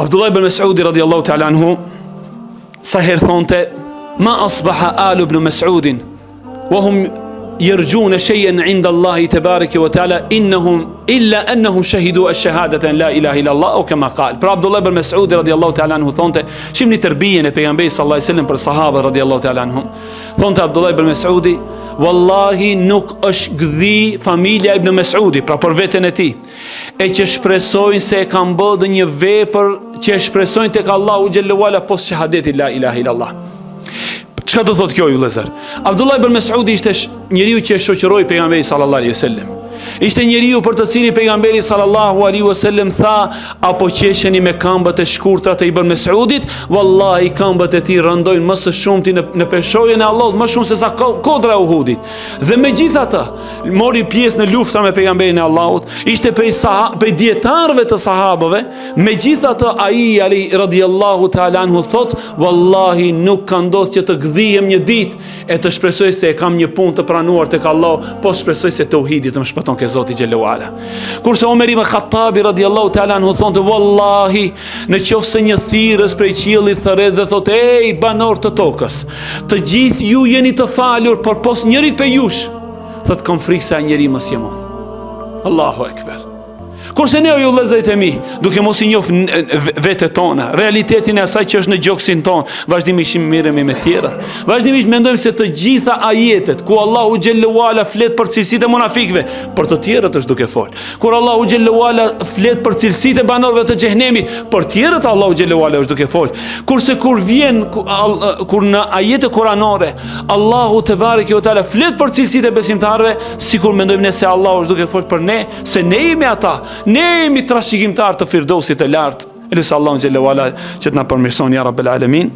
Abdullah ibn Mas'udi radiallahu ta'ala anhu sa herë thonte: ma asbaha alu ibn Mas'udin wa hum يرجون شيئا عند الله تبارك وتعالى إنهم إلا أنهم شهدوا الشهادة لا إله إلا الله أو كما قال. Pra Abdullah ibn Mas'ud radiallahu ta'ala anhu thonte, shihni tërbijen e pejgamberit sallallahu alaihi wasallam për sahabët radiallahu ta'ala anhum. Thonte Abdullah ibn Mas'udi: wallahi nuk është gdhi familja ibn Mas'udi, pra për veten e tij, e që shpresojnë se e kanë bërë një vepër që e shpresojnë tek Allahu xhallahu ala pos shahadetit la ilaha illa Allah. Çka do thotë kjo, vëllezër? Abdullah ibn Mas'udi ishte njeriu që e shoqëroi pejgamberin sallallahu alaihi wasallam. Ishte njeriu për të cilin pejgamberi sallallahu alaihi wasallam tha: apo qesheni me këmbët e shkurtra të ibn Mas'udit, wallahi këmbët e tij rëndojnë më së shumti në peshojën e Allahut, më shumë se sa kodra e Uhudit. Dhe megjithatë, mori pjesë në luftra me pejgamberin e Allahut, ishte prej dietarëve të sahabëve. Megjithatë, ai radiallahu ta'ala anhu thot: wallahi nuk ka ndodhur që të gdhijem një ditë e të shpresoj se e kam një punë të pranuar tek Allah, po shpresoj se tauhidi të më shpëton ke Zoti xhallahu ala. Kurse Omer ibn Khattabi radiallahu ta'ala anhu thonte: wallahi, në qoftë se një thirrës prej qiellit thërret dhe thotë: ej banor të tokës, të gjithë ju jeni të falur, por pos njërit për jush, thot kam frikë se njëri mos jemo. Allahu ekber. Kurse ne, ju vëllezërit e mi, duke mos i njoh vetë tona, realitetin e asaj që është në gjoksin ton, vazhdimisht mirëmi me tjerat. Vazhdimisht mendojmë se të gjitha ajetet ku Allahu xhallahu ala flet për cilësitë e munafikëve, për të tjerët është duke fol. Kur Allahu xhallahu ala flet për cilësitë e banorëve të xhenemit, për tjerët Allahu xhallahu ala është duke fol. Kurse kur vjen kur në ajete kuranore Allahu te bareke ve teala flet për cilësitë e besimtarëve, sikur mendojmë ne se Allahu është duke fol për ne, se ne jemi ata. Ne jemi trashëgimtar të Firdausit të lartë. Elusi Allahu xhallahu ala që të na përmirëson ya rabbel alamin.